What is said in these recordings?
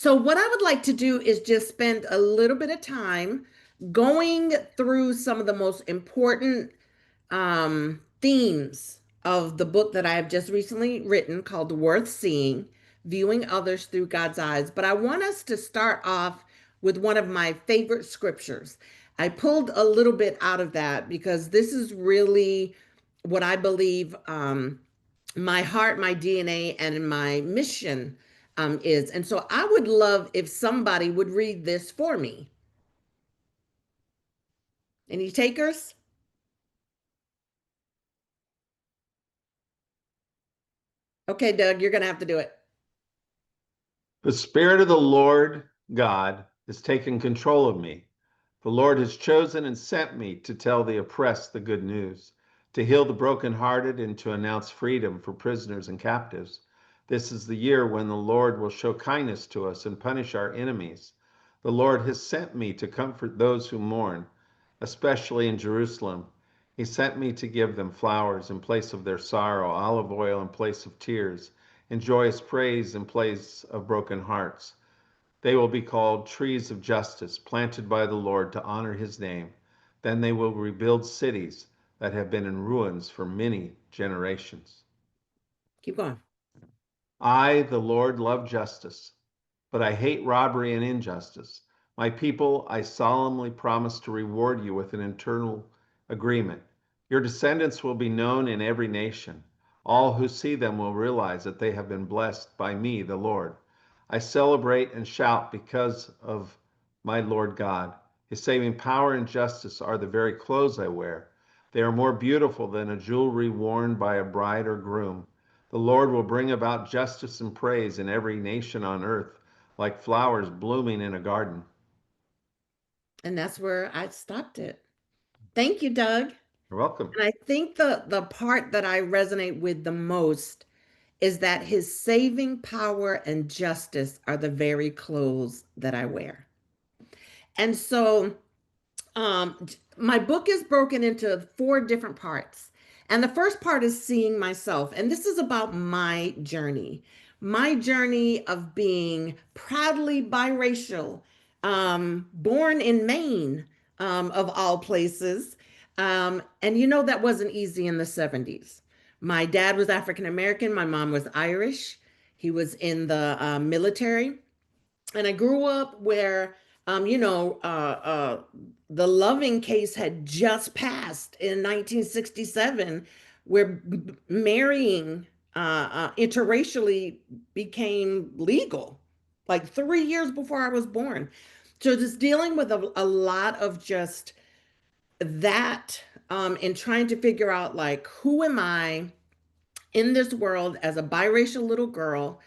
So, what I would like to do is just spend a little bit of time going through some of the most important themes of the book that I have just recently written called Worth Seeing, Viewing Others Through God's Eyes. But I want us to start off with one of my favorite scriptures. I pulled a little bit out of that because this is really what I believe my heart, my DNA, and my mission is. And so I would love if somebody would read this for me. Any takers? Okay, Doug, you're going to have to do it. The Spirit of the Lord God has taken control of me. The Lord has chosen and sent me to tell the oppressed the good news, to heal the brokenhearted, and to announce freedom for prisoners and captives. This is the year when the Lord will show kindness to us and punish our enemies. The Lord has sent me to comfort those who mourn, especially in Jerusalem. He sent me to give them flowers in place of their sorrow, olive oil in place of tears, and joyous praise in place of broken hearts. They will be called trees of justice, planted by the Lord to honor his name. Then they will rebuild cities that have been in ruins for many generations. Keep going. I, the Lord, love justice, but I hate robbery and injustice. My people, I solemnly promise to reward you with an eternal agreement. Your descendants will be known in every nation. All who see them will realize that they have been blessed by me, the Lord. I celebrate and shout because of my Lord God. His saving power and justice are the very clothes I wear. They are more beautiful than a jewelry worn by a bride or groom. The Lord will bring about justice and praise in every nation on earth, like flowers blooming in a garden. And that's where I stopped it. Thank you, Doug. You're welcome. And I think the part that I resonate with the most is that his saving power and justice are the very clothes that I wear. And so my book is broken into four different parts. And the first part is seeing myself. And this is about my journey of being proudly biracial, born in Maine, of all places. And you know, that wasn't easy in the 70s. My dad was African American, my mom was Irish. He was in the military. And I grew up where, the Loving case had just passed in 1967, where marrying interracially became legal, like 3 years before I was born. So just dealing with a lot of just that, and trying to figure out like, who am I in this world as a biracial little girl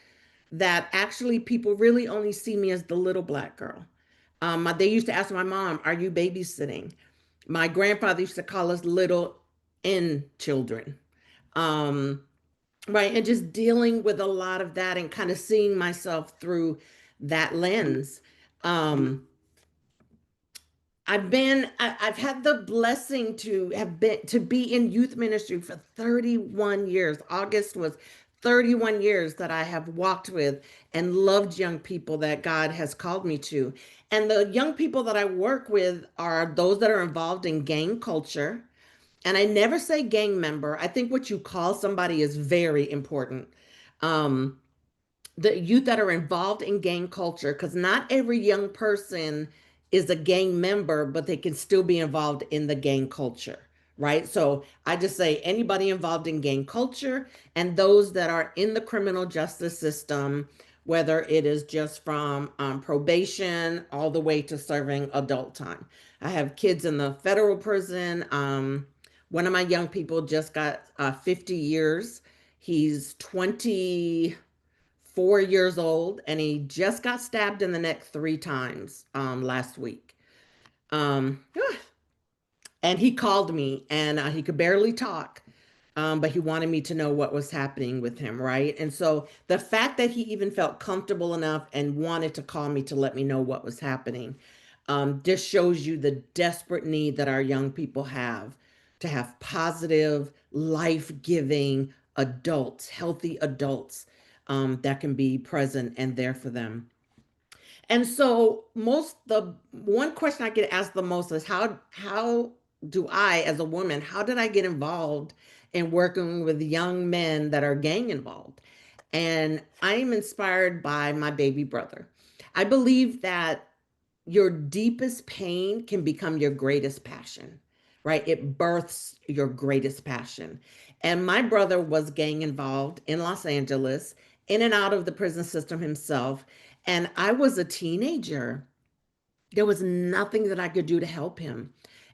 that actually people really only see me as the little black girl. They used to ask my mom, "Are you babysitting?" My grandfather used to call us little N children. Um, right. And just dealing with a lot of that and kind of seeing myself through that lens. Um, I've had the blessing to be in youth ministry for 31 years. August was 31 years that I have walked with and loved young people that God has called me to. And the young people that I work with are those that are involved in gang culture. And I never say gang member. I think what you call somebody is very important. Um, the youth that are involved in gang culture, because not every young person is a gang member, but they can still be involved in the gang culture, right? So I just say anybody involved in gang culture and those that are in the criminal justice system, whether it is just from probation all the way to serving adult time. I have kids in the federal prison. One of my young people just got 50 years. He's 24 years old, and he just got stabbed in the neck 3 times last week. Um, and he called me, and he could barely talk, but he wanted me to know what was happening with him, right? And so the fact that he even felt comfortable enough and wanted to call me to let me know what was happening just shows you the desperate need that our young people have to have positive, life giving adults, healthy adults that can be present and there for them. And so the one question I get asked the most is how do I, as a woman, how did I get involved in working with young men that are gang involved? And I'm inspired by my baby brother. I believe that your deepest pain can become your greatest passion, right? It births your greatest passion. And my brother was gang involved in Los Angeles, in and out of the prison system himself. And I was a teenager. There was nothing that I could do to help him.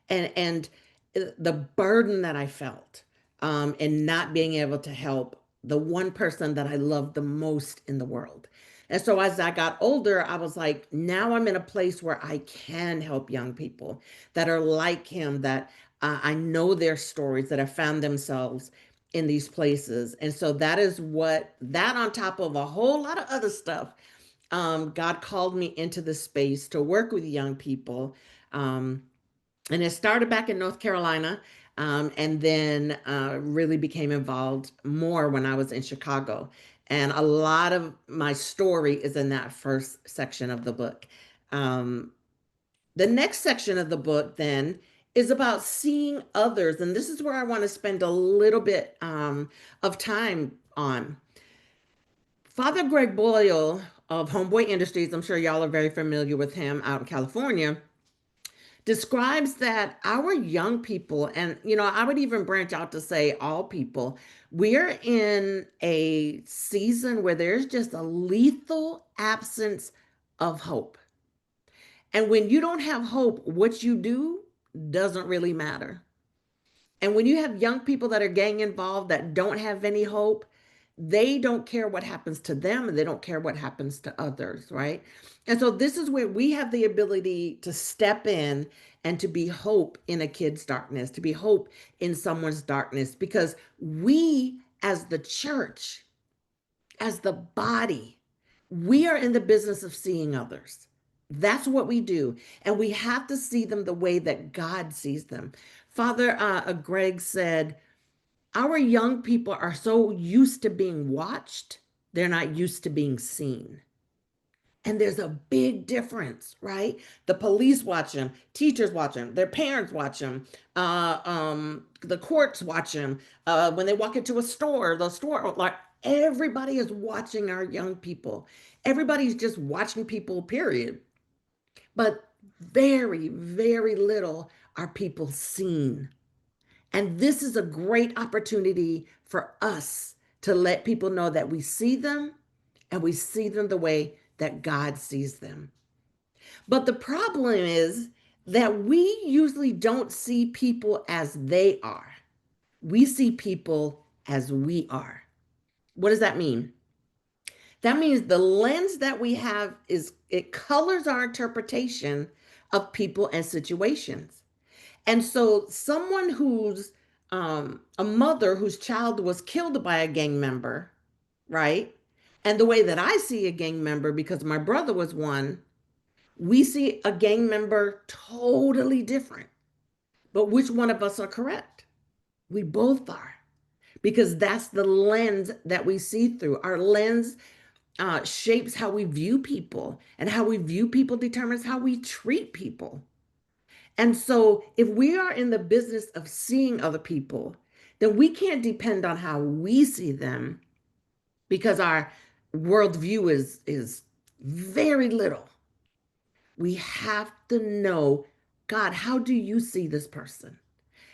And the burden that I felt in not being able to help the one person that I loved the most in the world. And so as I got older, I was like, now I'm in a place where I can help young people that are like him, that I know their stories, that have found themselves in these places. And so that is what, that on top of a whole lot of other stuff, God called me into the space to work with young people. Um, and it started back in North Carolina, and then really became involved more when I was in Chicago. And a lot of my story is in that first section of the book. Um, the next section of the book then is about seeing others. And this is where I want to spend a little bit of time on. Father Greg Boyle of Homeboy Industries, I'm sure y'all are very familiar with him out in California, describes that our young people, and I would even branch out to say all people, we're in a season where there's just a lethal absence of hope. And when you don't have hope, what you do doesn't really matter. And when you have young people that are gang involved that don't have any hope, they don't care what happens to them and they don't care what happens to others, right? And so this is where we have the ability to step in and to be hope in a kid's darkness, to be hope in someone's darkness, because we as the church, as the body, we are in the business of seeing others. That's what we do. And we have to see them the way that God sees them. Father Greg said, our young people are so used to being watched, they're not used to being seen. And there's a big difference, right? The police watch them, teachers watch them, their parents watch them, the courts watch them. When they walk into a store, the store, like everybody is watching our young people. Everybody's just watching people, period. But very, very little are people seen. And this is a great opportunity for us to let people know that we see them and we see them the way that God sees them. But the problem is that we usually don't see people as they are. We see people as we are. What does that mean? That means the lens that we have is it colors our interpretation of people and situations. And so someone who's a mother whose child was killed by a gang member, right? And the way that I see a gang member, because my brother was one, we see a gang member totally different. But which one of us are correct? We both are, because that's the lens that we see through. Our lens shapes how we view people, and how we view people determines how we treat people. And so, if we are in the business of seeing other people, then we can't depend on how we see them, because our worldview is very little. We have to know, God, how do you see this person?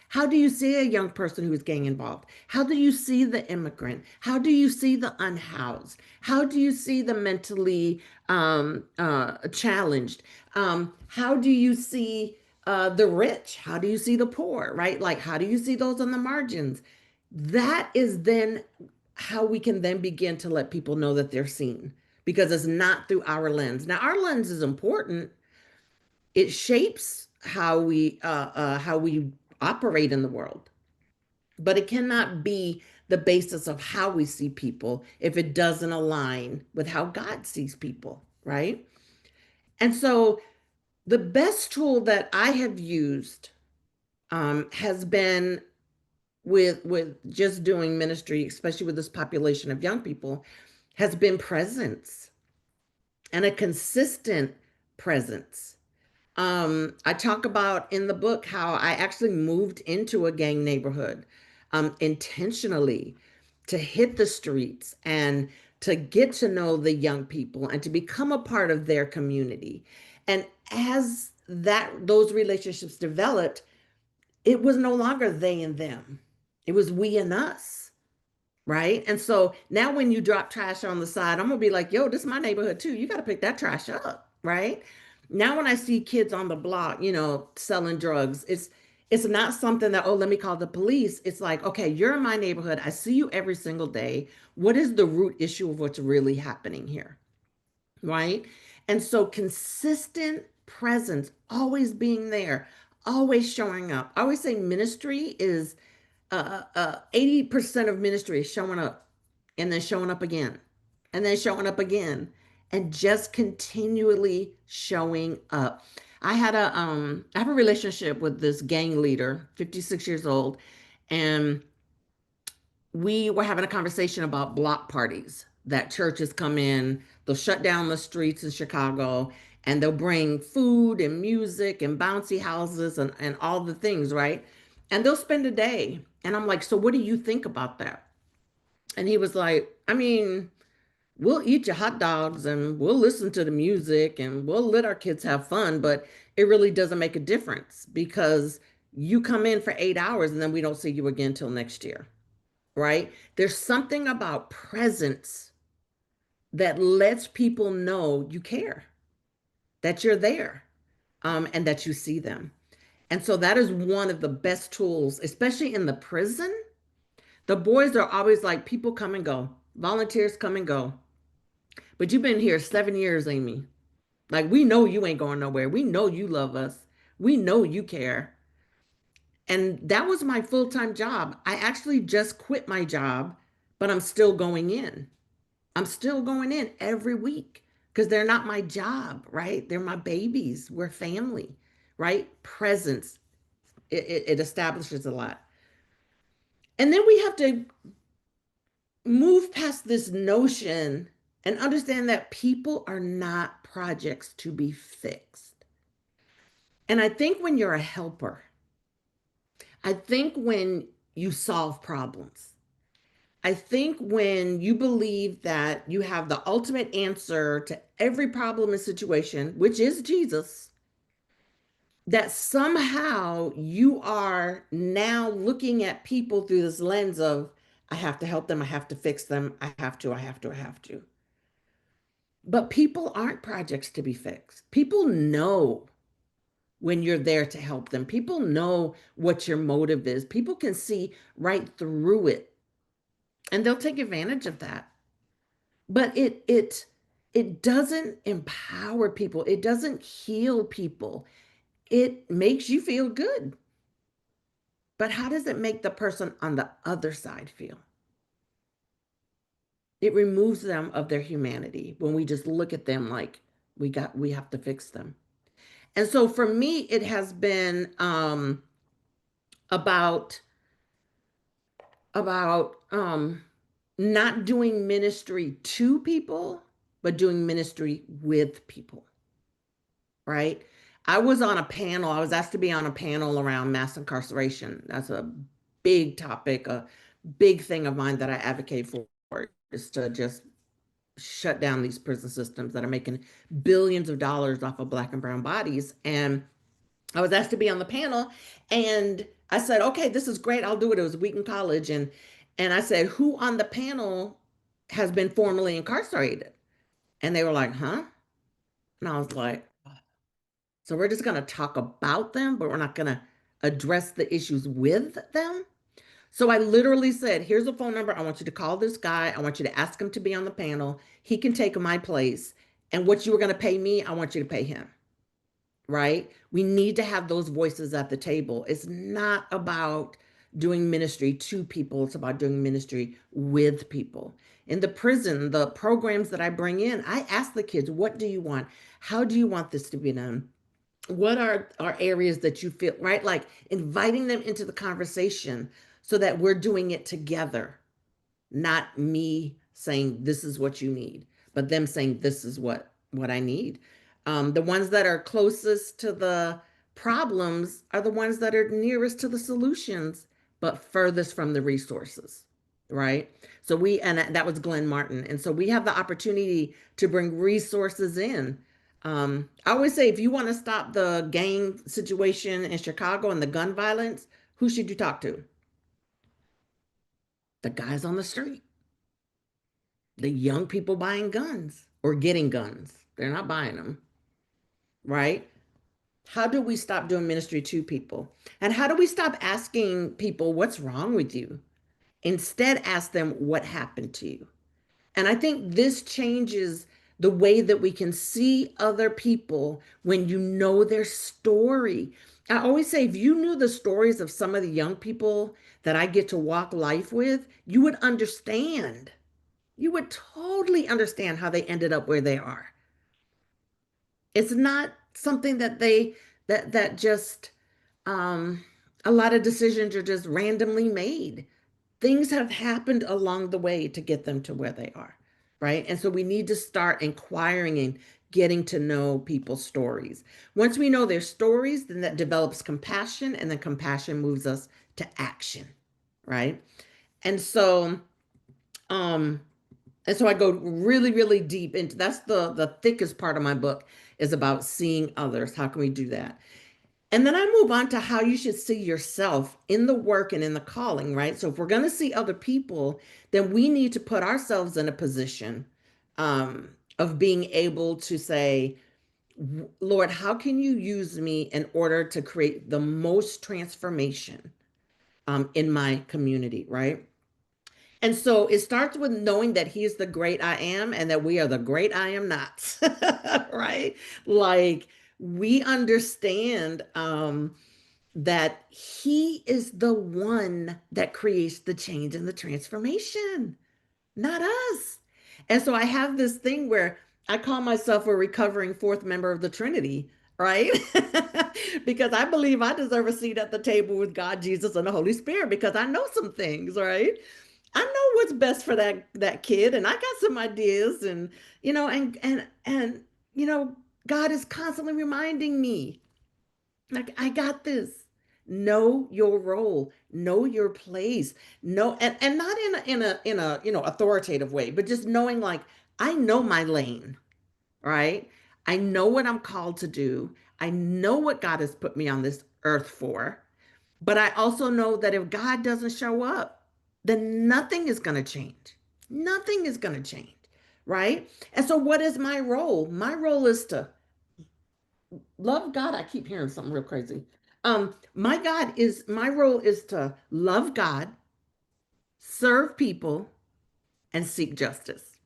How do you see a young person who is gang involved? How do you see the immigrant? How do you see the unhoused? How do you see the mentally challenged? How do you see the rich? How do you see the poor, right? Like, how do you see those on the margins? That is then how we can then begin to let people know that they're seen, because it's not through our lens. Now, our lens is important. It shapes how we operate in the world, but it cannot be the basis of how we see people if it doesn't align with how God sees people, right? And so the best tool that I have used has been with just doing ministry, especially with this population of young people, has been presence, and a consistent presence. I talk about in the book how I actually moved into a gang neighborhood intentionally to hit the streets and to get to know the young people and to become a part of their community. And as those relationships developed, it was no longer they and them. It was we and us. Right. And so now when you drop trash on the side, I'm gonna be like, yo, this is my neighborhood too. You got to pick that trash up. Right. Now when I see kids on the block, selling drugs, it's not something that, oh, let me call the police. It's like, okay, you're in my neighborhood. I see you every single day. What is the root issue of what's really happening here? Right. And so consistent presence, always being there, always showing up. I always say ministry is 80% of ministry is showing up and then showing up again and then showing up again and just continually showing up. I have a relationship with this gang leader, 56 years old, and we were having a conversation about block parties that churches come in, they'll shut down the streets in Chicago and they'll bring food and music and bouncy houses and all the things, right? And they'll spend a day. And I'm like, so what do you think about that? And he was like, I mean, we'll eat your hot dogs and we'll listen to the music and we'll let our kids have fun, but it really doesn't make a difference because you come in for 8 hours and then we don't see you again till next year, right? There's something about presence that lets people know you care, that you're there, and that you see them. And so that is one of the best tools, especially in the prison. The boys are always like, people come and go, volunteers come and go. But you've been here 7 years, Amy. Like, we know you ain't going nowhere. We know you love us. We know you care. And that was my full-time job. I actually just quit my job, but I'm still going in. I'm still going in every week because they're not my job, right? They're my babies. We're family, right? Presence. It establishes a lot. And then we have to move past this notion and understand that people are not projects to be fixed. And I think when you're a helper, I think when you solve problems, I think when you believe that you have the ultimate answer to every problem and situation, which is Jesus, that somehow you are now looking at people through this lens of, I have to help them, I have to fix them, I have to, I have to, I have to. But people aren't projects to be fixed. People know when you're there to help them. People know what your motive is. People can see right through it and they'll take advantage of that. But it doesn't empower people. It doesn't heal people. It makes you feel good. But how does it make the person on the other side feel? It removes them of their humanity when we just look at them like we have to fix them. And so for me, it has been about not doing ministry to people, but doing ministry with people. Right? I was on a panel. I was asked to be on a panel around mass incarceration. That's a big topic, a big thing of mine that I advocate for, is to just shut down these prison systems that are making billions of dollars off of Black and brown bodies. And I was asked to be on the panel, and I said, okay, this is great. I'll do it. It was Wheaton College. And I said, who on the panel has been formerly incarcerated? And they were like, huh? And I was like, so we're just going to talk about them, but we're not going to address the issues with them. So I literally said, here's a phone number. I want you to call this guy. I want you to ask him to be on the panel. He can take my place. And what you were going to pay me, I want you to pay him. Right? We need to have those voices at the table. It's not about doing ministry to people. It's about doing ministry with people. In the prison, the programs that I bring in, I ask the kids, what do you want? How do you want this to be done? What are areas that you feel, right? Like inviting them into the conversation so that we're doing it together, not me saying this is what you need, but them saying this is what I need. The ones that are closest to the problems are the ones that are nearest to the solutions, but furthest from the resources, right? So and that was Glenn Martin. And so we have the opportunity to bring resources in. I always say, if you want to stop the gang situation in Chicago and the gun violence, who should you talk to? The guys on the street, the young people buying guns or getting guns. They're not buying them, right? How do we stop doing ministry to people? And how do we stop asking people, what's wrong with you? Instead, ask them, what happened to you? And I think this changes the way that we can see other people when you know their story. I always say, if you knew the stories of some of the young people that I get to walk life with, you would understand. You would totally understand how they ended up where they are. It's not something that that just um a lot of decisions are just randomly made. Things have happened along the way to get them to where they are, right? And so we need to start inquiring and getting to know people's stories. Once we know their stories, then that develops compassion, and then compassion moves us to action, right? And so um and so I go really, really deep into that's the thickest part of my book is about seeing others. How can we do that? And then I move on to how you should see yourself in the work and in the calling, right? So if we're going to see other people, then we need to put ourselves in a position of being able to say, Lord, how can you use me in order to create the most transformation in my community, right? And so it starts with knowing that he is the great I am and that we are the great I am not, right? Like we understand that he is the one that creates the change and the transformation, not us. And so I have this thing where I call myself a recovering fourth member of the Trinity, right? Because I believe I deserve a seat at the table with God, Jesus, and the Holy Spirit because I know some things, right? I know what's best for that kid, and I got some ideas, and you know, God is constantly reminding me, like, I got this. Know your role, know your place, know, and not in a authoritative way, but just knowing like I know my lane, right? I know what I'm called to do. I know what God has put me on this earth for. But I also know that if God doesn't show up, then nothing is going to change. Nothing is going to change, right? And so, what is my role? My role is to love God. I keep hearing something real crazy. My role is to love God, serve people, and seek justice.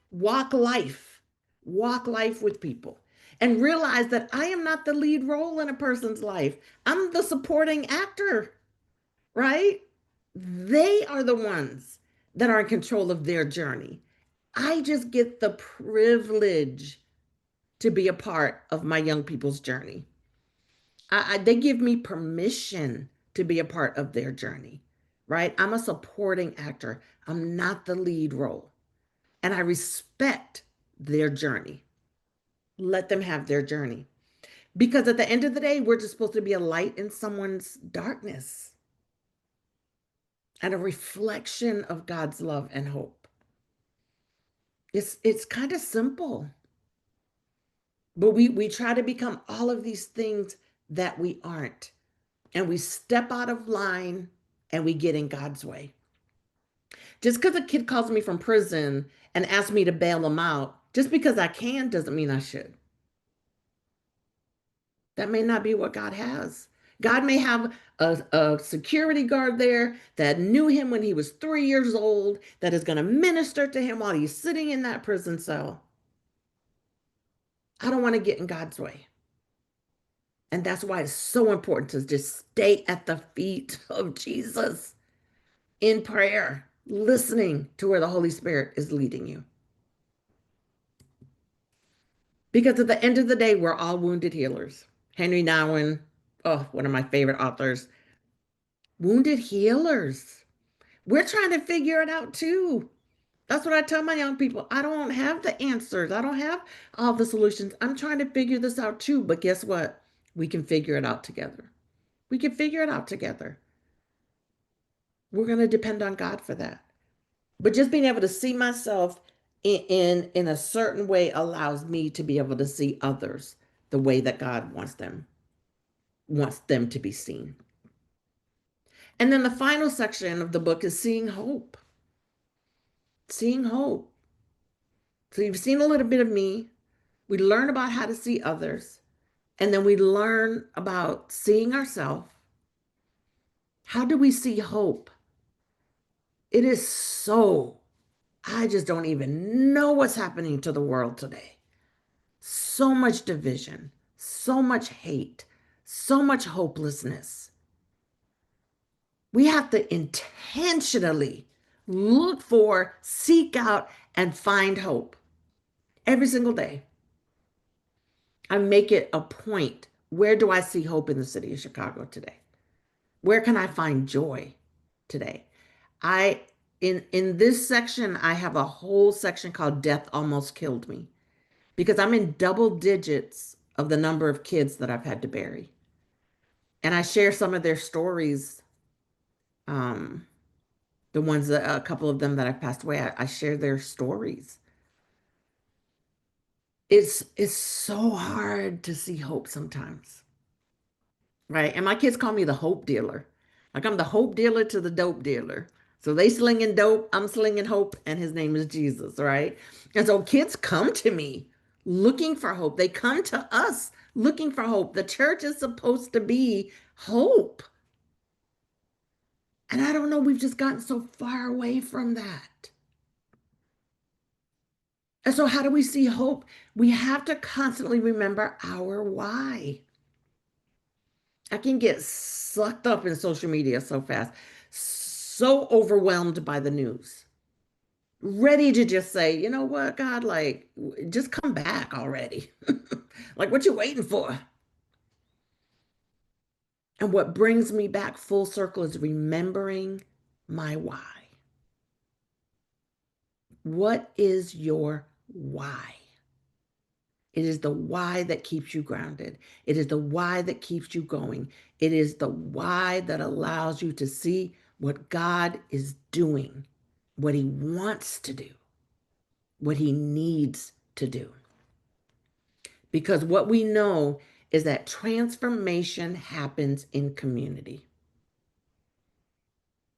Walk life, walk life with people, and realize that I am not the lead role in a person's life. I'm the supporting actor, right? They are the ones that are in control of their journey. I just get the privilege to be a part of my young people's journey. They give me permission to be a part of their journey, right? I'm a supporting actor. I'm not the lead role. And I respect their journey. Let them have their journey. Because at the end of the day, we're just supposed to be a light in someone's darkness and a reflection of God's love and hope. It's kind of simple, but we try to become all of these things that we aren't, and we step out of line and we get in God's way. Just because a kid calls me from prison and asks me to bail him out, just because I can doesn't mean I should. That may not be what God has. God may have a security guard there that knew him when he was 3 years old, that is going to minister to him while he's sitting in that prison cell. I don't want to get in God's way. And that's why it's so important to just stay at the feet of Jesus in prayer, listening to where the Holy Spirit is leading you. Because at the end of the day, we're all wounded healers. Henry Nouwen, oh, one of my favorite authors, wounded healers. We're trying to figure it out too. That's what I tell my young people. I don't have the answers. I don't have all the solutions. I'm trying to figure this out too. But guess what? We can figure it out together. We can figure it out together. We're going to depend on God for that. But just being able to see myself in a certain way allows me to be able to see others the way that God wants them to be seen. And then the final section of the book is seeing hope. Seeing hope. So you've seen a little bit of me. We learn about how to see others, and then we learn about seeing ourselves. How do we see hope? It is so, I just don't even know what's happening to the world today. So much division, so much hate, so much hopelessness. We have to intentionally look for, seek out, and find hope every single day. I make it a point. Where do I see hope in the city of Chicago today? Where can I find joy today? I in this section, I have a whole section called Death Almost Killed Me because I'm in double digits of the number of kids that I've had to bury. And I share some of their stories. Um, the ones that a couple of them that have passed away, I share their stories. It's so hard to see hope sometimes, right? And my kids call me the hope dealer. Like I'm the hope dealer to the dope dealer. So they slinging dope, I'm slinging hope, and his name is Jesus, right? And so kids come to me looking for hope. They come to us looking for hope. The church is supposed to be hope. And I don't know, we've just gotten so far away from that. And so, how do we see hope? We have to constantly remember our why. I can get sucked up in social media so fast, so overwhelmed by the news, ready to just say, you know what, God, like, just come back already. Like, what you waiting for? And what brings me back full circle is remembering my why. What is your why? It is the why that keeps you grounded. It is the why that keeps you going. It is the why that allows you to see what God is doing, what He wants to do, what He needs to do. Because what we know is that transformation happens in community.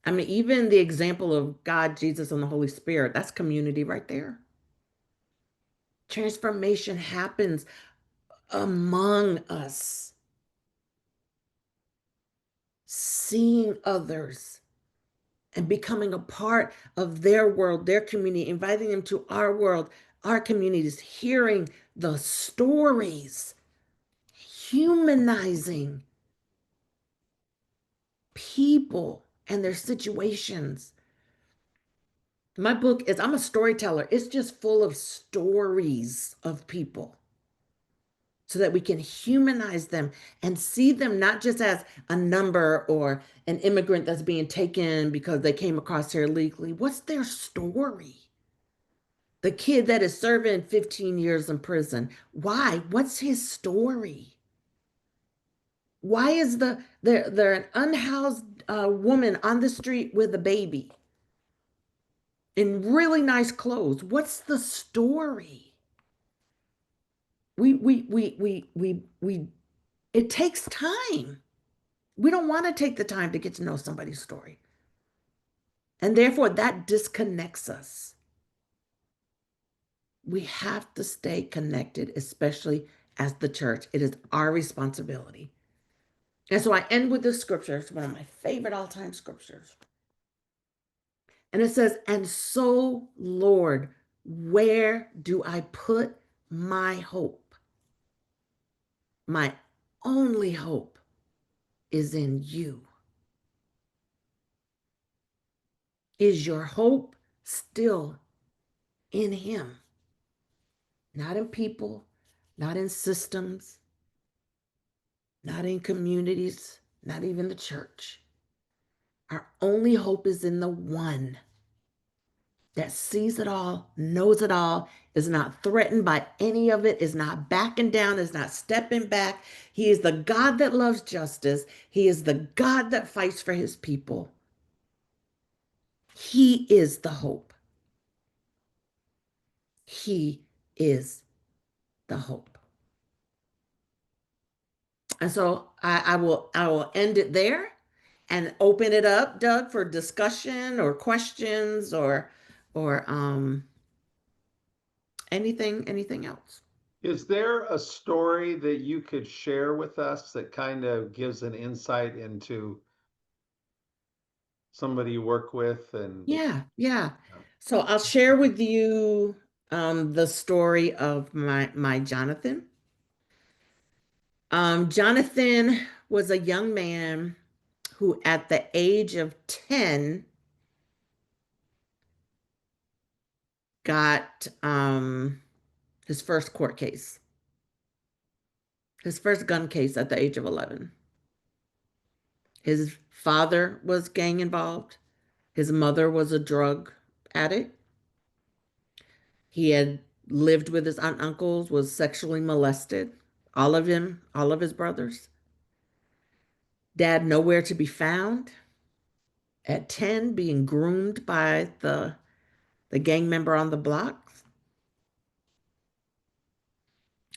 I mean, even the example of God, Jesus, and the Holy Spirit, that's community right there. Transformation happens among us, seeing others and becoming a part of their world, their community, inviting them to our world, our communities, hearing the stories, humanizing people and their situations. My book is, I'm a storyteller. It's just full of stories of people so that we can humanize them and see them not just as a number or an immigrant that's being taken because they came across here illegally. What's their story? The kid that is serving 15 years in prison. Why? What's his story? Why is they're an unhoused woman on the street with a baby in really nice clothes? What's the story? We it takes time. We don't want to take the time to get to know somebody's story. And therefore that disconnects us. We have to stay connected, especially as the church. It is our responsibility. And so I end with this scripture. It's one of my favorite all-time scriptures. And it says, "And so, Lord, where do I put my hope? My only hope is in you." Is your hope still in Him? Not in people, not in systems, not in communities, not even the church. Our only hope is in the one. that sees it all, knows it all, is not threatened by any of it, is not backing down, is not stepping back. He is the God that loves justice. He is the God that fights for his people. He is the hope. He is the hope. And so I will end it there and open it up, Doug, for discussion or questions or anything else. Is there a story that you could share with us that kind of gives an insight into somebody you work with and Yeah. So I'll share with you the story of my Jonathan. Jonathan was a young man who at the age of 10 got his first court case, his first gun case at the age of 11. His father was gang involved. His mother was a drug addict. He had lived with his aunt and uncles, was sexually molested. All of him, all of his brothers. Dad nowhere to be found. At 10, being groomed by the gang member on the block,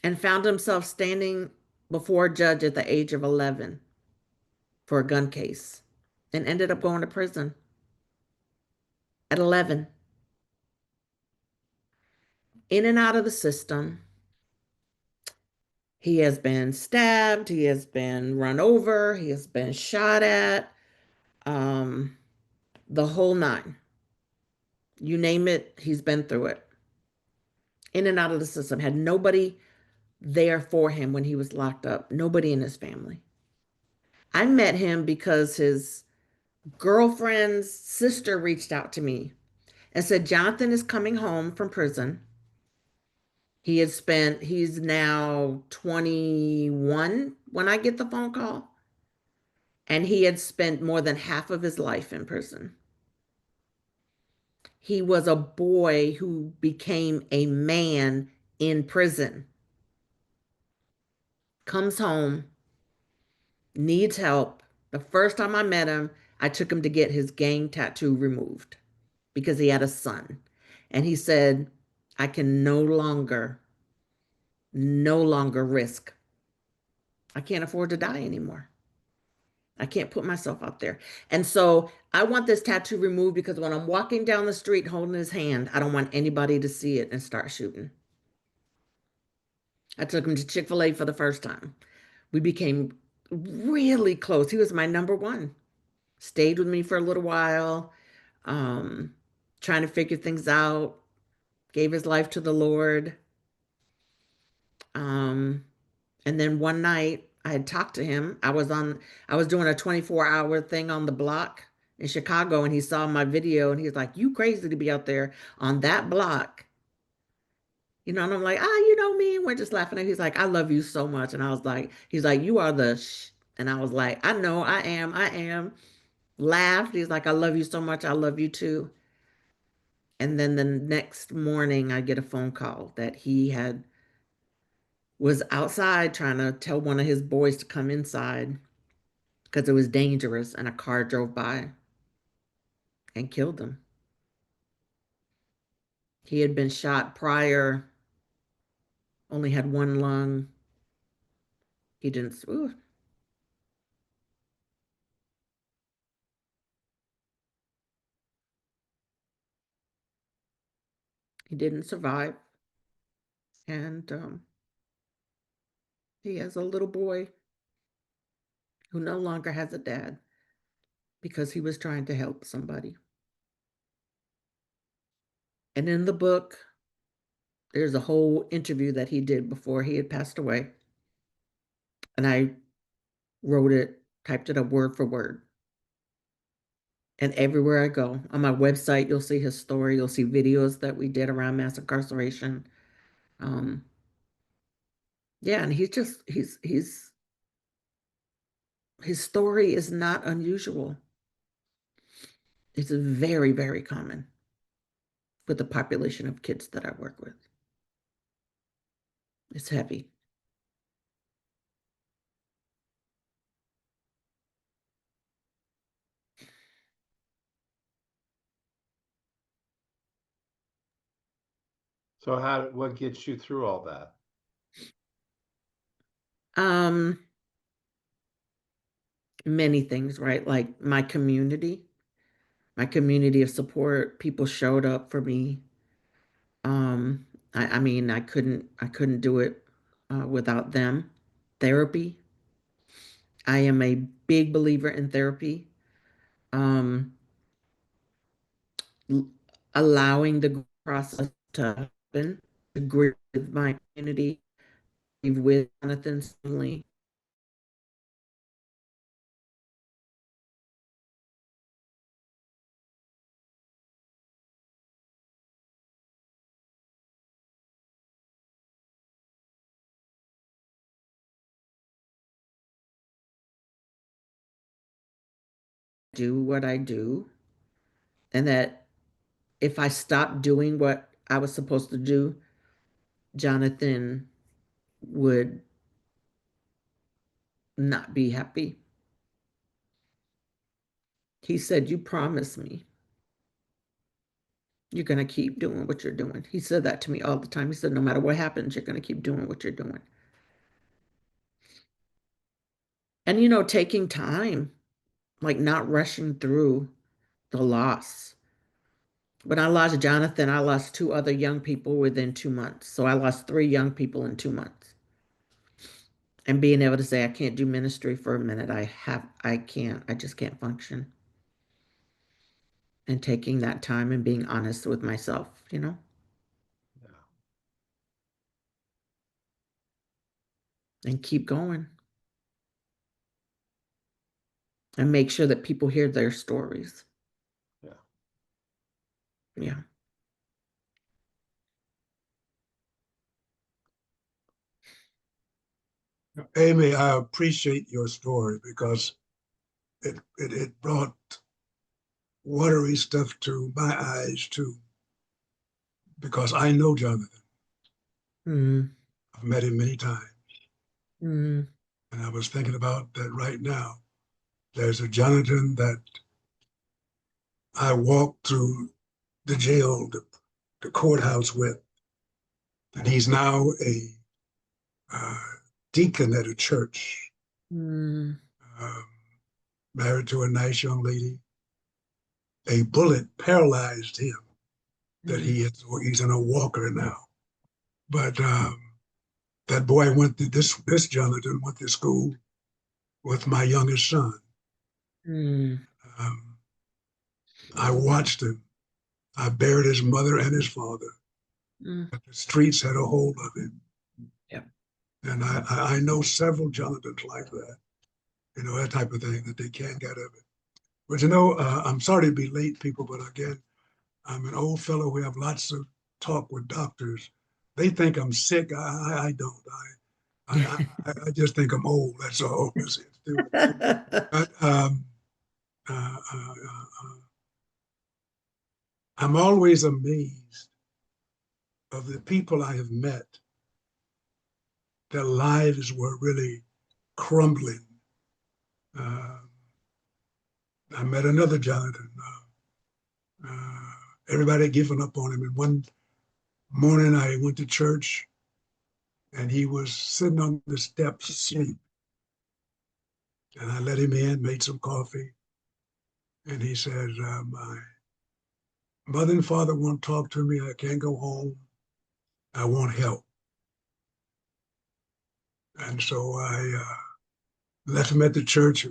and found himself standing before a judge at the age of 11 for a gun case and ended up going to prison at 11. In and out of the system. He has been stabbed, he has been run over, he has been shot at, um, the whole nine. You name it, he's been through it. In and out of the system. Had nobody there for him when he was locked up, nobody in his family. I met him because his girlfriend's sister reached out to me and said, Jonathan is coming home from prison. He's now 21 when I get the phone call. And he had spent more than half of his life in prison. He was a boy who became a man in prison, comes home, needs help. The first time I met him, I took him to get his gang tattoo removed because he had a son. And he said, I can no longer risk. I can't afford to die anymore. I can't put myself out there. And so I want this tattoo removed because when I'm walking down the street holding his hand, I don't want anybody to see it and start shooting. I took him to Chick-fil-A for the first time. We became really close. He was my number one. Stayed with me for a little while, um, trying to figure things out, gave his life to the Lord. Um, and then one night I had talked to him. I was doing a 24-hour thing on the block in Chicago, and he saw my video and he was like, you crazy to be out there on that block. And I'm like, you know me. And we're just laughing. And he's like, I love you so much. And I was like, he's like, you are the and I was like, I know, I am. Laughed. He's like, I love you so much. I love you too. And then the next morning I get a phone call that he was outside trying to tell one of his boys to come inside because it was dangerous, and a car drove by and killed him. He had been shot prior, only had one lung. He didn't, ooh, he didn't survive. And he has a little boy who no longer has a dad because he was trying to help somebody. And in the book, there's a whole interview that he did before he had passed away. And I wrote it, typed it up word for word. And everywhere I go, on my website, you'll see his story. You'll see videos that we did around mass incarceration. Um, yeah, and his story is not unusual. It's very, very common. with the population of kids that I work with. It's heavy. So what gets you through all that? Um, Many things, right? Like my community of support, people showed up for me. Um, I mean, I couldn't do it without them. Therapy. I am a big believer in therapy. Um, l- Allowing the process to happen, agree with my community, with Jonathan's family. Do what I do, and that if I stopped doing what I was supposed to do, Jonathan would not be happy. He said, "You promised me you're going to keep doing what you're doing." He said that to me all the time. He said, "No matter what happens, you're going to keep doing what you're doing." And, taking time, like not rushing through the loss. When I lost Jonathan, I lost two other young people within 2 months. So I lost three young people in 2 months. And being able to say, I can't do ministry for a minute, I just can't function. And taking that time and being honest with myself, Yeah. and keep going and make sure that people hear their stories. Yeah. Yeah. Amy, I appreciate your story because it brought watery stuff to my eyes too, because I know Jonathan. Mm, I've met him many times. mm, And I was thinking about that right now. There's a Jonathan that I walked through the jail, the courthouse with, and he's now a uh, deacon at a church, mm, um, married to a nice young lady. A bullet paralyzed him that mm, he's in a walker now. But that boy went to this Jonathan went to school with my youngest son. mm, Um, I watched him. I buried his mother and his father. mm. But the streets had a hold of him. Yeah. And I know several Jonathans like that, that type of thing, that they can't get of it. But I'm sorry to be late, people, but again, I'm an old fellow. We have lots of talk with doctors. They think I'm sick. I don't. I just think I'm old. That's all. But uh, uh, uh, I'm always amazed of the people I have met. Their lives were really crumbling. Uh, I met another Jonathan. Everybody had given up on him. And one morning I went to church and he was sitting on the steps asleep. And I let him in, made some coffee. And he said, my mother and father won't talk to me. I can't go home. I want help. And so I left him at the church.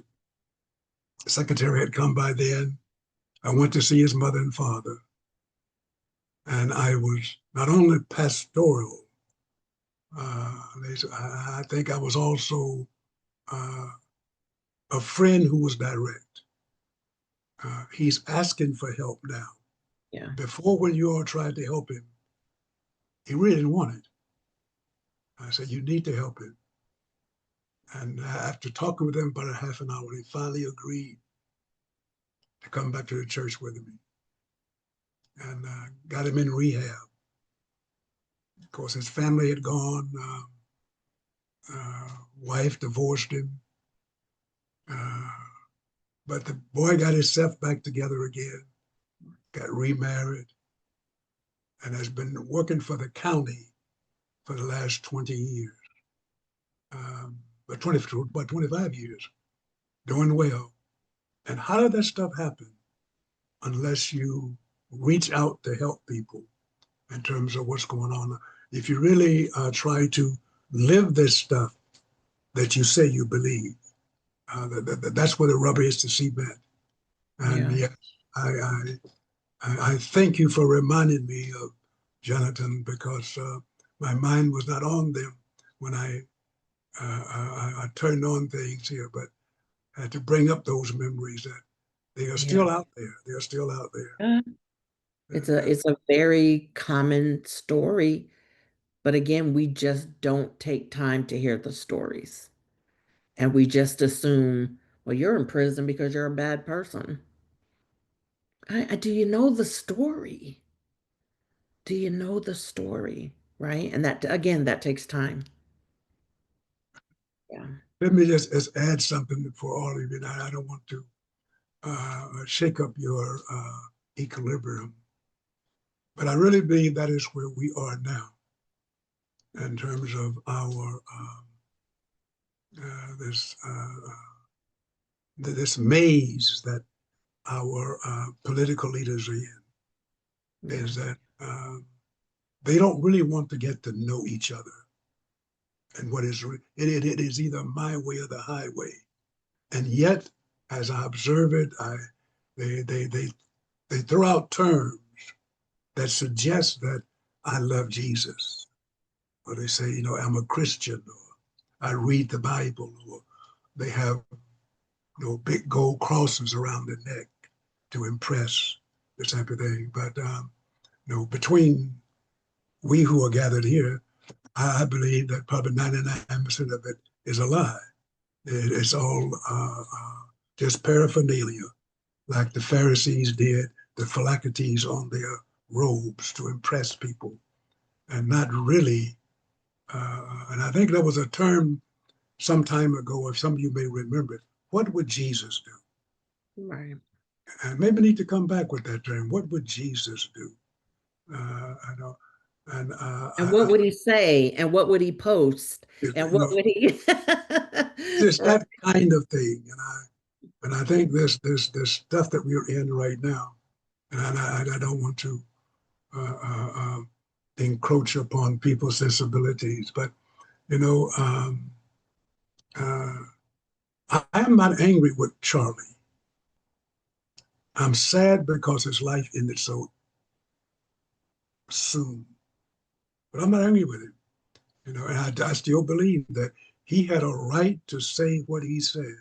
The secretary had come by then. I went to see his mother and father. And I was not only pastoral, I think I was also uh, a friend who was direct. He's asking for help now. Yeah. Before, when you all tried to help him, he really didn't want it. I said, you need to help him. And after talking with him about a half an hour, he finally agreed to come back to the church with me. and got him in rehab. Of course, his family had gone. Wife divorced him. But the boy got himself back together again, got remarried, and has been working for the county for the last 20 years. But 25 years, doing well. And how did that stuff happen? Unless you reach out to help people in terms of what's going on. If you really try to live this stuff that you say you believe, that's where the rubber hits the cement. And Yeah. yes, I thank you for reminding me of Jonathan, because my mind was not on them when I turned on things here, but I had to bring up those memories that they are still out there. They are still out there. Yeah. It's a And, it's a very common story, but again, we just don't take time to hear the stories. And we just assume, well, you're in prison because you're a bad person. Do you know the story? Do you know the story? Right? And that, again, that takes time. Yeah. let me just add something for all of you. I don't want to shake up your equilibrium, but I really believe that is where we are now in terms of our this maze that our political leaders are in. Yeah. Is that they don't really want to get to know each other, and what is it is either my way or the highway. And yet, as I observe it, they throw out terms that suggest that I love Jesus, or they say, I'm a Christian, or I read the Bible, or they have big gold crosses around their neck to impress, this type of thing. But between we who are gathered here, I believe that probably 99% of it is a lie. It's all just paraphernalia, like the Pharisees did the phylacteries on their robes to impress people, and not really. And I think there was a term some time ago, if some of you may remember it, what would Jesus do? Right. And maybe need to come back with that term. What would Jesus do? I know, and And what would he say? And what would he post? And what would he just Right. that kind of thing. And I think this stuff that we're in right now, and I don't want to encroach upon people's sensibilities, but I am not angry with Charlie. I'm sad because his life ended so soon, but I'm not angry with him. And I still believe that he had a right to say what he said.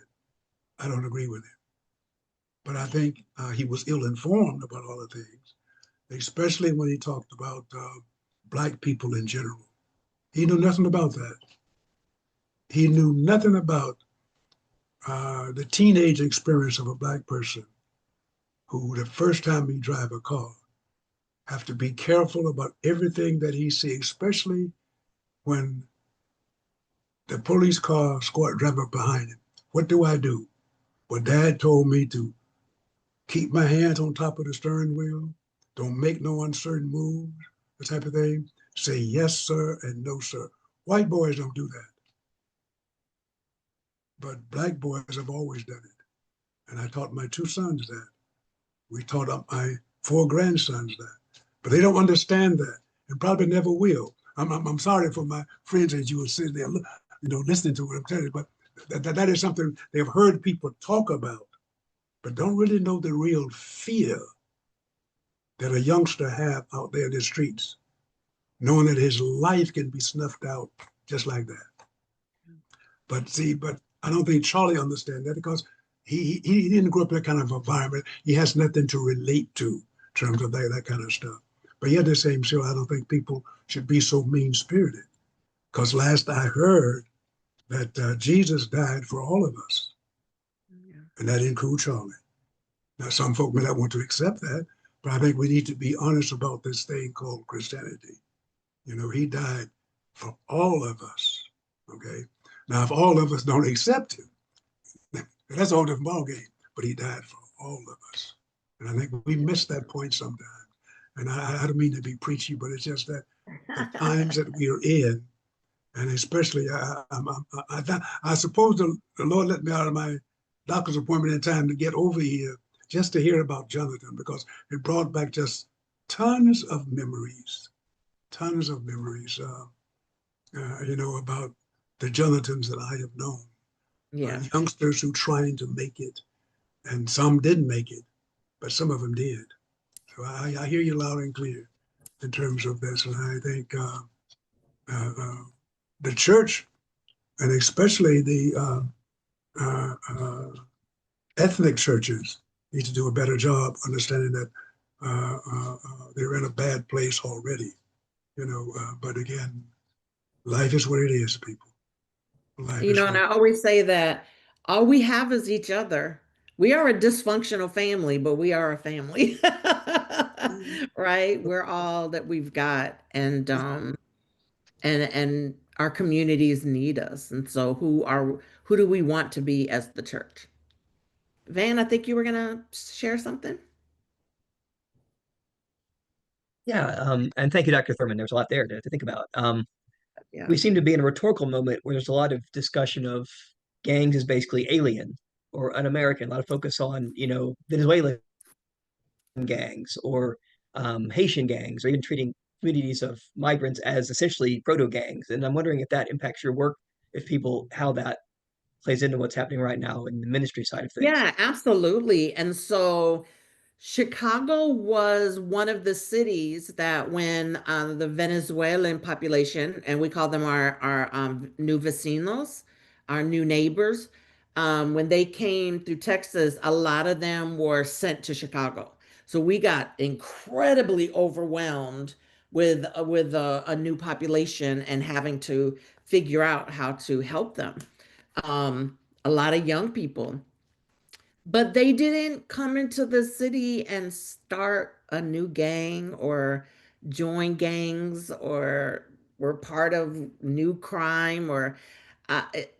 I don't agree with him, but I think he was ill-informed about all the things, especially when he talked about Black people in general. He knew nothing about that. He knew nothing about the teenage experience of a Black person who, the first time he drive a car, have to be careful about everything that he sees, especially when the police car squad drive up behind him. What do I do? Well, Dad told me to keep my hands on top of the steering wheel, don't make no uncertain moves, the type of thing. Say yes, sir, and no, sir. White boys don't do that, but Black boys have always done it. And I taught my 2 sons that. We taught up my 4 grandsons that, but they don't understand that, and probably never will. I'm sorry for my friends that you were sitting there, listening to what I'm telling you, but that is something they've heard people talk about, but don't really know the real fear that a youngster have out there in the streets, knowing that his life can be snuffed out just like that. But I don't think Charlie understands that, because he didn't grow up in that kind of environment. He has nothing to relate to in terms of that kind of stuff. But yet the same show, I don't think people should be so mean-spirited, because last I heard that Jesus died for all of us, Yeah. and that includes Charlie. Now, some folk may not want to accept that, But I think we need to be honest about this thing called Christianity. You know, he died for all of us. Okay. Now, if all of us don't accept him, that's a whole different ballgame. But he died for all of us. And I think we miss that point sometimes. And I don't mean to be preachy, but it's just that the times that we are in, and especially, I suppose the Lord let me out of my doctor's appointment in time to get over here just to hear about Jonathan, because it brought back just tons of memories, you know, about the Jonathans that I have known, Yeah. youngsters who trying to make it, and some didn't make it, but some of them did. So I hear you loud and clear in terms of this, and I think the church, and especially the ethnic churches, need to do a better job understanding that they're in a bad place already. You know, but again, life is what it is, people. Life You is know, and what. I always say that all we have is each other. We are a dysfunctional family, but we are a family. Right? We're all that we've got. And our communities need us. And so who do we want to be as the church? Van, I think you were gonna share something. Yeah, and thank you, Dr. Thurman. There's a lot there to think about. Yeah. We seem to be in a rhetorical moment where there's a lot of discussion of gangs as basically alien or un-American, a lot of focus on, Venezuelan gangs or Haitian gangs, or even treating communities of migrants as essentially proto gangs. And I'm wondering if that impacts your work, if people, how that plays into what's happening right now in the ministry side of things. Yeah, absolutely. And so Chicago was one of the cities that when the Venezuelan population, and we call them our new vecinos, our new neighbors, when they came through Texas, a lot of them were sent to Chicago. So we got incredibly overwhelmed with a new population and having to figure out how to help them. A lot of young people, but they didn't come into the city and start a new gang or join gangs or were part of new crime or uh, it-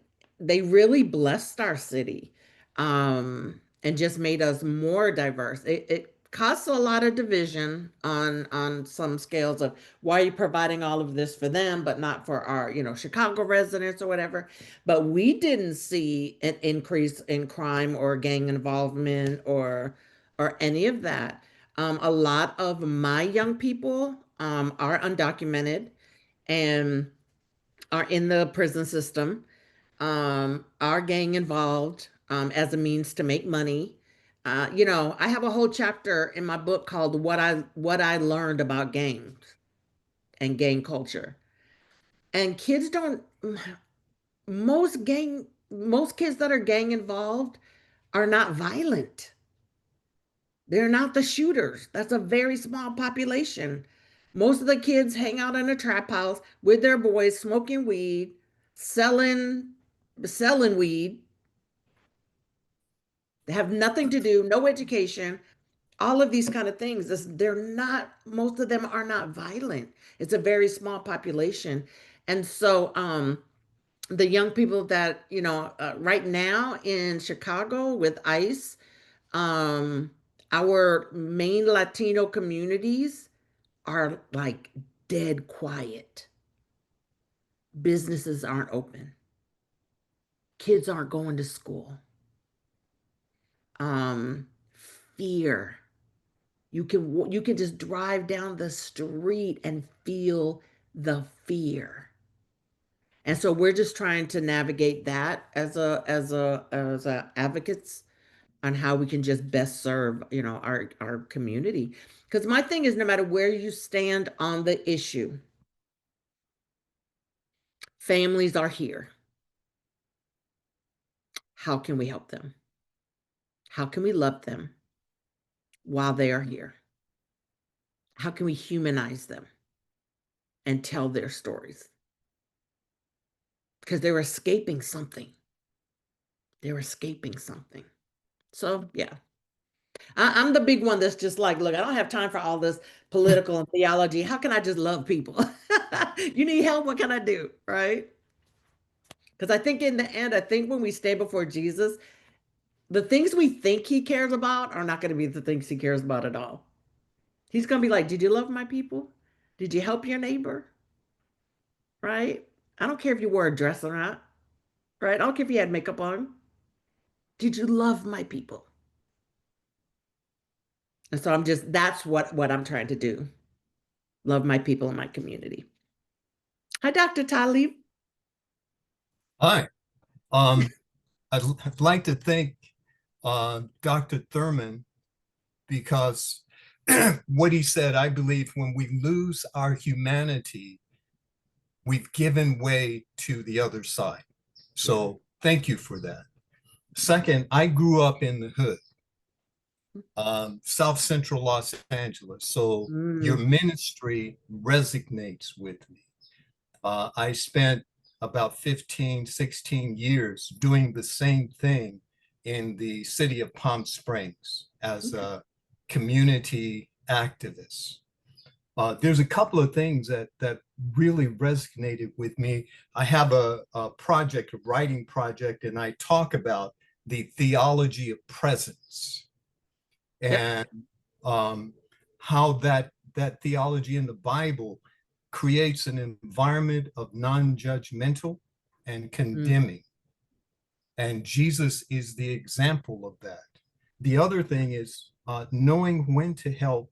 they really blessed our city, and just made us more diverse. It caused a lot of division on some scales of why are you providing all of this for them but not for our Chicago residents or whatever. But we didn't see an increase in crime or gang involvement or any of that. A lot of my young people are undocumented and are in the prison system, are gang involved as a means to make money. I have a whole chapter in my book called "What I Learned About Gangs and Gang Culture." And kids don't most kids that are gang involved are not violent. They're not the shooters. That's a very small population. Most of the kids hang out in a trap house with their boys, smoking weed, selling weed. They have nothing to do, no education, all of these kind of things. They're not, most of them are not violent. It's a very small population. And so the young people that, right now in Chicago with ICE, um, our main Latino communities are like dead quiet. Businesses aren't open. Kids aren't going to school. Um, Fear. You can just drive down the street and feel the fear. And so we're just trying to navigate that as a advocates on how we can just best serve, our community. Because my thing is no matter where you stand on the issue, families are here. How can we help them? How can we love them while they are here? How can we humanize them and tell their stories? Because they're escaping something. They're escaping something. So, yeah. I'm the big one that's just like, look, I don't have time for all this political and theology. How can I just love people? You need help? What can I do? Right? Because I think in the end, I think when we stay before Jesus, the things we think he cares about are not going to be the things he cares about at all. He's going to be like, did you love my people? Did you help your neighbor? Right? I don't care if you wore a dress or not. Right? I don't care if you had makeup on. Did you love my people? And so that's what I'm trying to do. Love my people in my community. Hi, Dr. Talib. Hi. I'd like to thank Dr. Thurman because what he said, I believe when we lose our humanity, we've given way to the other side. So thank you for that. Second, I grew up in the hood, South Central Los Angeles. So your ministry resonates with me. I spent about 15, 16 years doing the same thing in the city of Palm Springs as a community activist. There's a couple of things that really resonated with me. I have a writing project, and I talk about the theology of presence and how that theology in the Bible creates an environment of non-judgmental and condemning. And Jesus is the example of that. The other thing is knowing when to help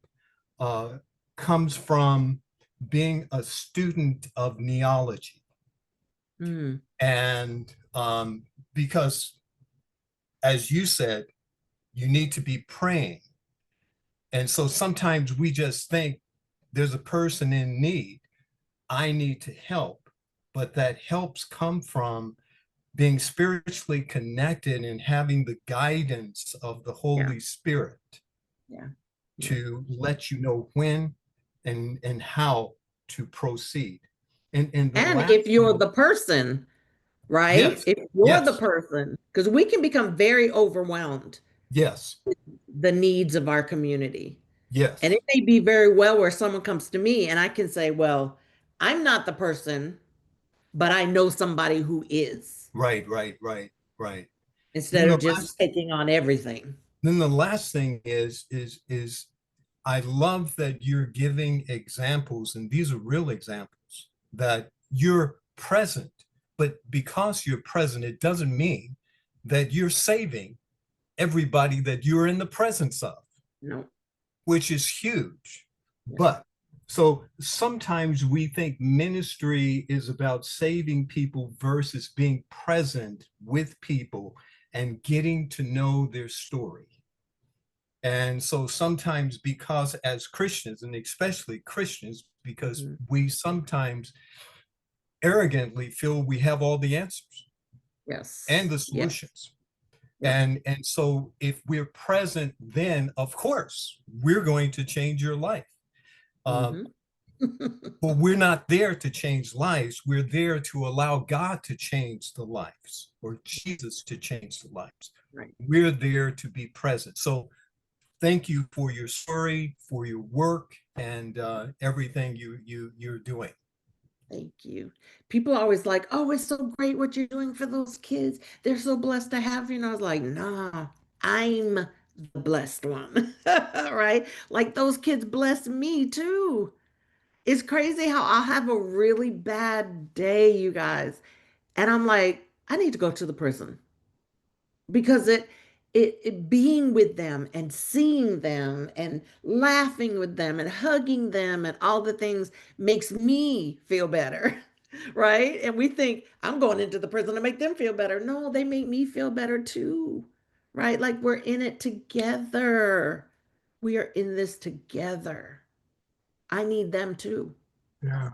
comes from being a student of neology. And because, as you said, you need to be praying. And so sometimes we just think there's a person in need, I need to help, but that helps come from being spiritually connected and having the guidance of the Holy Spirit to let you know when and how to proceed. And if you're the person, right? Yes. If you're Yes. the person, because we can become very overwhelmed. Yes. With the needs of our community. Yes. And it may be very well where someone comes to me and I can say, well, I'm not the person, but I know somebody who is. Right. Instead of just taking on everything. Then the last thing is I love that you're giving examples, and these are real examples, that you're present, but because you're present, it doesn't mean that you're saving everybody that you're in the presence of. No. Which is huge. But so sometimes we think ministry is about saving people versus being present with people and getting to know their story. And so sometimes, because as Christians, and especially Christians, because we sometimes arrogantly feel we have all the answers and the solutions. And so if we're present, then of course we're going to change your life. But we're not there to change lives. We're there to allow God to change the lives, or Jesus to change the lives. Right. We're there to be present. So thank you for your story, for your work, and everything you're doing. Thank you. People are always like, oh, it's so great what you're doing for those kids. They're so blessed to have you. And I was like, nah, I'm the blessed one. Right? Like those kids bless me too. It's crazy how I'll have a really bad day, you guys. And I'm like, I need to go to the prison because it being with them and seeing them and laughing with them and hugging them and all the things makes me feel better. Right? And we think I'm going into the prison to make them feel better. No, they make me feel better too. Right? Like we're in it together. We are in this together. I need them too. Yeah.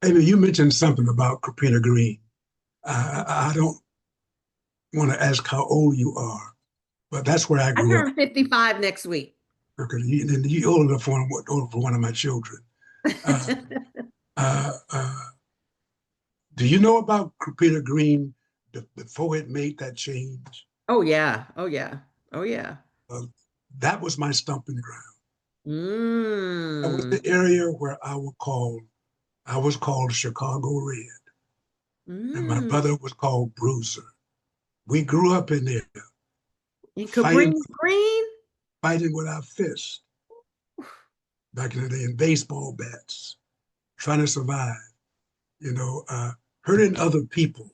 Amy, you mentioned something about Krupina Green. I don't want to ask how old you are, but that's where I I grew up. turn 55 next week. Okay, you're old enough for one of my children. Do you know about Krupina Green before it made that change? Oh yeah. Oh yeah. Oh yeah. That was my stomping ground. That was Mm. the area where I was called Chicago Red, and my Mm. brother was called Bruiser. We grew up in there And fighting, Cabrini Green? fighting with our fists back in the day in baseball bats, trying to survive, hurting other people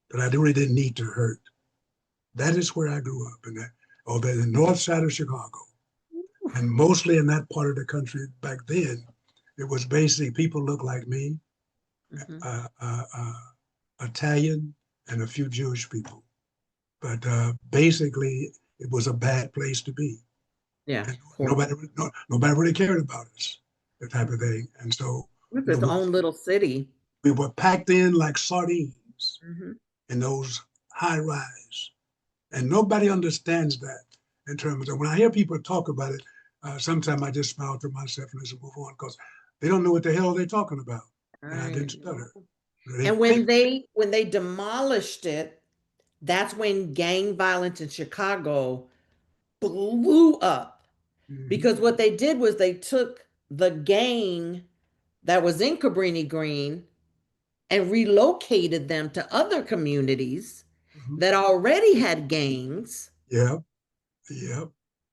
that I really didn't need to hurt. That is where I grew up in the north side of Chicago. And mostly in that part of the country back then, it was basically people looked like me, Mhm. Italian, and a few Jewish people. But basically, it was a bad place to be. Yeah. And Horrible. nobody really cared about us, that type of thing. And so It's its own little city. we were packed in like sardines Mhm. in those high rise. And nobody understands that in terms of when I hear people talk about it, sometimes I just smile to myself and just move on because they don't know what the hell they're talking about. And I didn't stutter. They And think, when they demolished it, that's when gang violence in Chicago blew up. Because what they did was they took the gang that was in Cabrini Green and relocated them to other communities Mhm. that already had gangs. Yeah, yeah.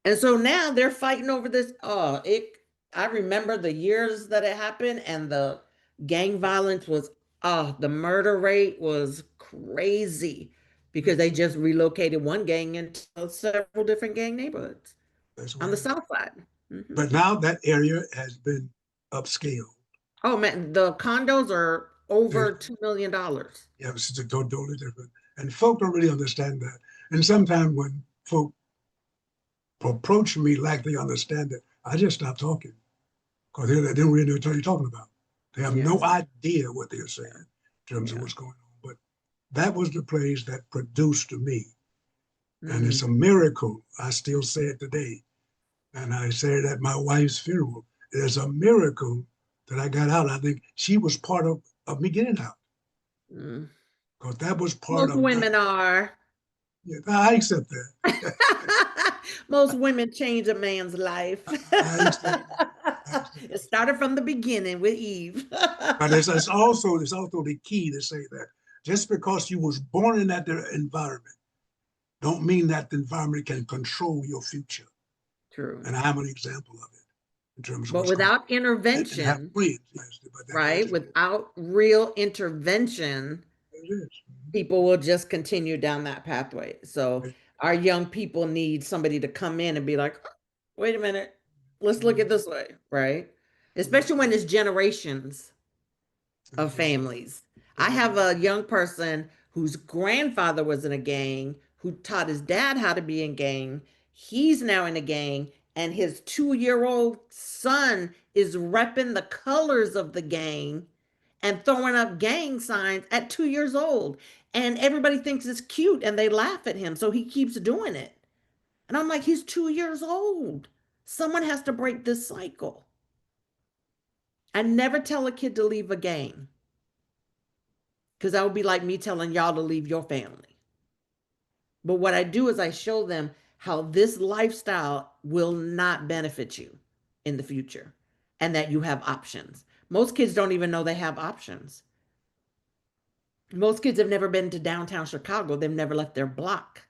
And so now they're fighting over this. I remember the years that it happened, and the gang violence was, the murder rate was crazy because they just relocated one gang into several different gang neighborhoods That's on what the it is. south side. Mhm. But now that area has been upscaled. Oh man, the condos are Yeah, over $2 million. yeah, it's totally different. And folk don't really understand that. And sometimes when folk approach me like they understand it, I just stop talking because they don't really know what you're talking about. They have Yeah. no idea what they're saying in terms of Yeah. what's going on. But that was the place that produced me. And it's Mm. a miracle. I still say it today. And I say it at my wife's funeral. It is a miracle that I got out. I think she was part of me getting out Mm. because that was part Most of my, women are. yeah, I accept that. Most women change a man's life. I accept I accept It started from the beginning with Eve. But it's also the key to say that just because you was born in that environment, don't mean that the environment can control your future. True. And I'm an example of it in terms of But what's going without on. And have intervention, friends, yes, but that right? is Without real intervention, it is. people will just continue down that pathway. So our young people need somebody to come in and be like, wait a minute, let's look at this way, right? Especially when it's generations of families. I have a young person whose grandfather was in a gang, who taught his dad how to be in gang. He's now in a gang, and his 2-year-old son is repping the colors of the gang and throwing up gang signs at 2 years old. And everybody thinks it's cute and they laugh at him. So he keeps doing it. And I'm like, he's 2 years old. Someone has to break this cycle. I never tell a kid to leave a gang because that would be like me telling y'all to leave your family. But what I do is I show them how this lifestyle will not benefit you in the future and that you have options. Most kids don't even know they have options. Most kids have never been to downtown Chicago, they've never left their block.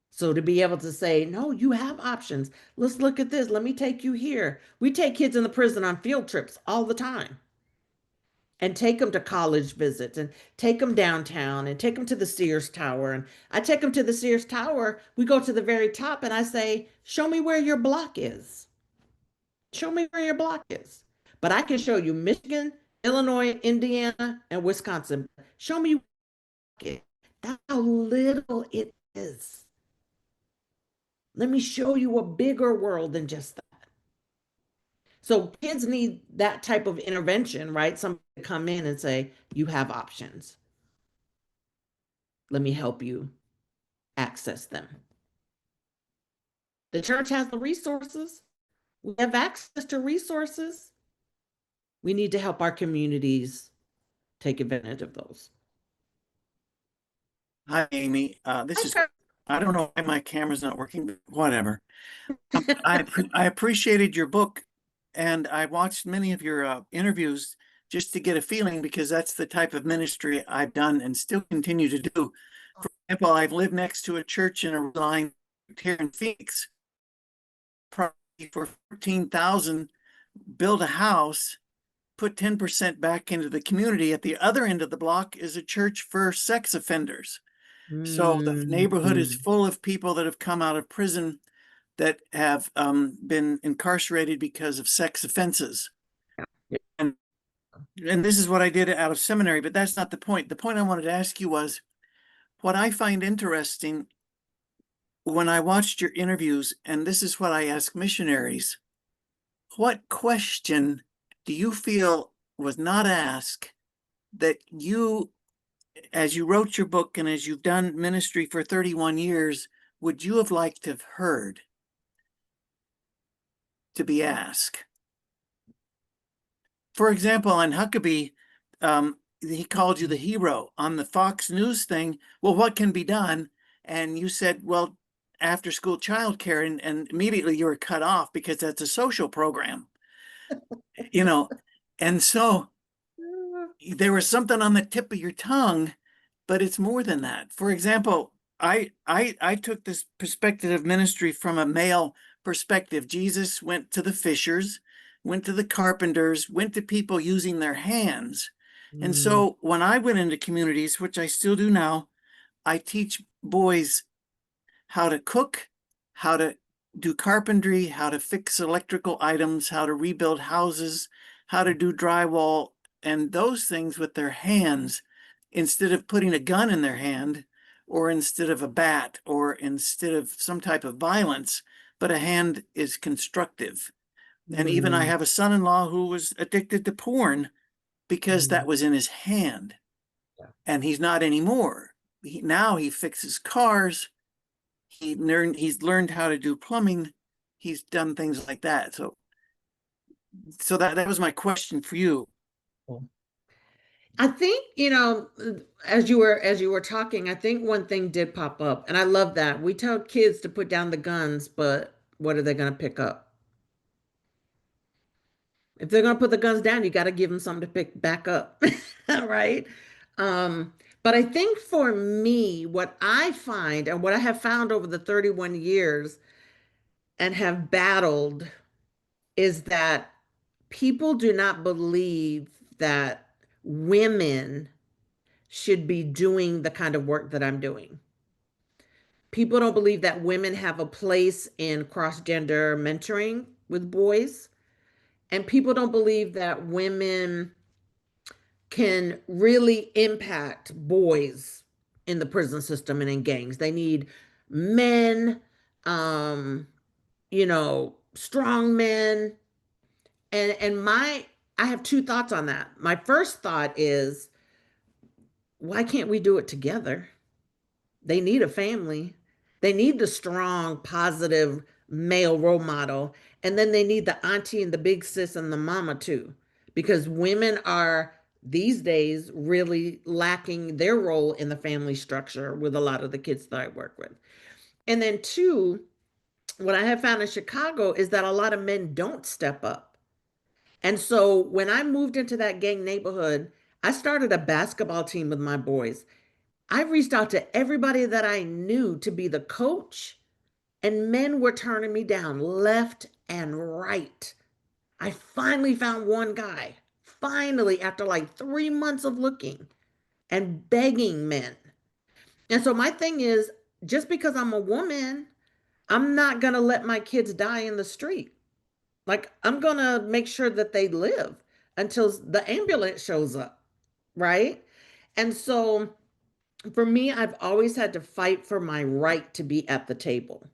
So to be able to say, no, you have options. Let's look at this. Let me take you here. We take kids in the prison on field trips all the time and take them to college visits and take them downtown and take them to the Sears Tower. And I take them to the Sears Tower. We go to the very top and I say, show me where your block is. Show me where your block is. But I can show you Michigan, Illinois, Indiana, and Wisconsin. Show me that's how little it is. Let me show you a bigger world than just that. So kids need that type of intervention, right? Somebody to come in and say, you have options. Let me help you access them. The church has the resources. We have access to resources. We need to help our communities take advantage of those. Hi, Amy. This Hi, is Kurt. I don't know why my camera's not working, but whatever. I appreciated your book, and I watched many of your interviews just to get a feeling, because that's the type of ministry I've done and still continue to do. For example, I've lived next to a church in a line here in Phoenix. Property for 14,000, build a house, put 10% back into the community. At the other end of the block is a church for sex offenders. So the neighborhood is Mm. full of people that have come out of prison that have been incarcerated because of sex offenses. And this is what I did out of seminary, but that's not the point. The point I wanted to ask you was, what I find interesting when I watched your interviews, and this is what I ask missionaries, what question do you feel was not asked that you, as you wrote your book and as you've done ministry for 31 years, would you have liked to have heard to be asked? For example, on Huckabee, he called you the hero. On the Fox News thing, well, what can be done? And you said, well, after school childcare, and immediately you were cut off because that's a social program, you know. And so there was something on the tip of your tongue, but it's more than that. For example, I took this perspective of ministry from a male perspective. Jesus went to the fishers, went to the carpenters, went to people using their hands. And Mm. so when I went into communities, which I still do now, I teach boys how to cook, how to do carpentry, how to fix electrical items, how to rebuild houses, how to do drywall, and those things with their hands, instead of putting a gun in their hand, or instead of a bat, or instead of some type of violence, but a hand is constructive. And even I Mm. have a son-in-law who was addicted to porn because that was in his hand. Yeah. And he's not anymore. Now he fixes cars. He's learned how to do plumbing. He's done things like that. So that was my question for you. I think, you know, as you were talking, I think one thing did pop up, and I love that. We tell kids to put down the guns, but what are they going to pick up? If they're going to put the guns down, you got to give them something to pick back up, right? Um, but I think for me, what I find and what I have found over the 31 years and have battled is that people do not believe that women should be doing the kind of work that I'm doing. People don't believe that women have a place in cross-gender mentoring with boys. And people don't believe that women can really impact boys in the prison system and in gangs. They need men, um, strong men. And I have two thoughts on that. My first thought is, why can't we do it together? They need a family. They need the strong, positive male role model. And then they need the auntie and the big sis and the mama too. Because women are these days really lacking their role in the family structure with a lot of the kids that I work with. And then two, what I have found in Chicago is that a lot of men don't step up. And so when I moved into that gang neighborhood, I started a basketball team with my boys. I reached out to everybody that I knew to be the coach, and men were turning me down left and right. I finally found one guy, finally, after like 3 months of looking and begging men. And so my thing is, just because I'm a woman, I'm not going to let my kids die in the street. Like, I'm going to make sure that they live until the ambulance shows up, right? And so for me, I've always had to fight for my right to be at the table.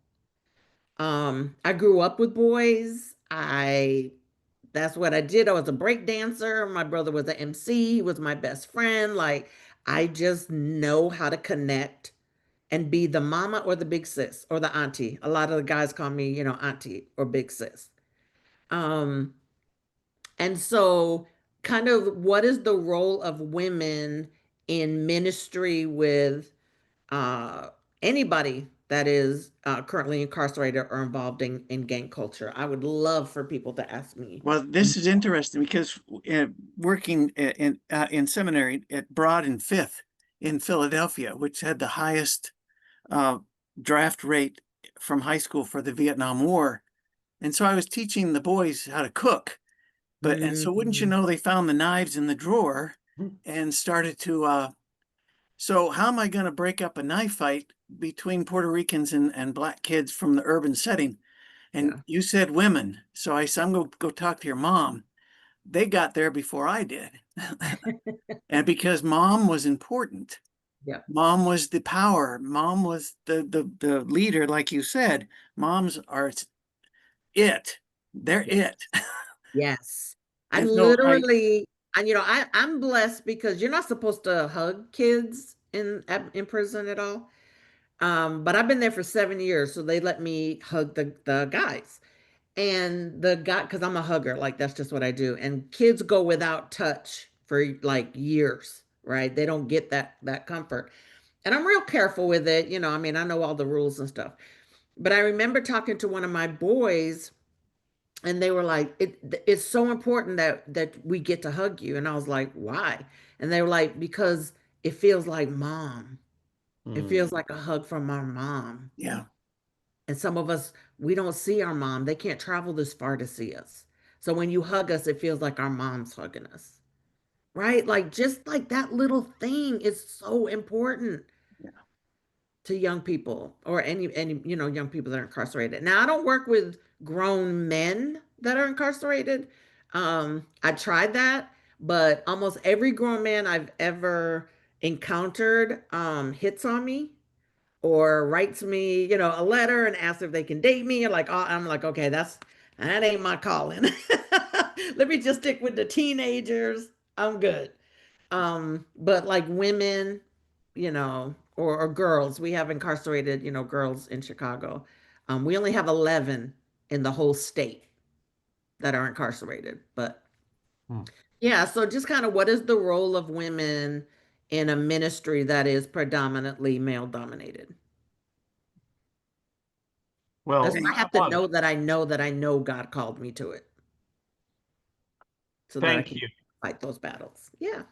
I grew up with boys. That's what I did. I was a break dancer. My brother was an MC. He was my best friend. Like, I just know how to connect and be the mama or the big sis or the auntie. A lot of the guys call me, auntie or big sis. Um, and so, kind of, what is the role of women in ministry with uh, anybody that is currently incarcerated or involved in gang culture? I would love for people to ask me. Well, this is interesting because working in seminary at Broad and Fifth in Philadelphia, which had the highest draft rate from high school for the Vietnam War. And so I was teaching the boys how to cook. And so wouldn't you know, they found the knives in the drawer and started to, so how am I going to break up a knife fight between Puerto Ricans and black kids from the urban setting? And Yeah. you said women. So I said, I'm going to go talk to your mom. They got there before I did. And because mom was important. Yeah. Mom was the power. Mom was the leader, like you said. Moms are it. They're it. Yes. I'm And so literally, and I'm blessed because you're not supposed to hug kids in prison at all. But I've been there for 7 years, so they let me hug the guys. And the guy, because I'm a hugger, like that's just what I do. And kids go without touch for like years, right? They don't get that comfort. And I'm real careful with it, I mean, I know all the rules and stuff. But I remember talking to one of my boys, and they were like, it's so important that we get to hug you. And I was like, why? And they were like, because it feels like mom. It feels like a hug from our mom. yeah. And some of us, we don't see our mom. They can't travel this far to see us. So when you hug us, it feels like our mom's hugging us. Right? Like just like that little thing is so important to young people, or any young people that are incarcerated. Now I don't work with grown men that are incarcerated. I tried that, but almost every grown man I've ever encountered hits on me or writes me, a letter and asks if they can date me. Like, oh, I'm like, okay, that ain't my calling. Let me just stick with the teenagers. I'm good. But like women, or girls, we have incarcerated, girls in Chicago. We only have 11 in the whole state that are incarcerated. But yeah, so just kind of what is the role of women in a ministry that is predominantly male dominated? Well, That's why I have to know that I know God called me to it. So that I thank can you. fight those battles. Yeah.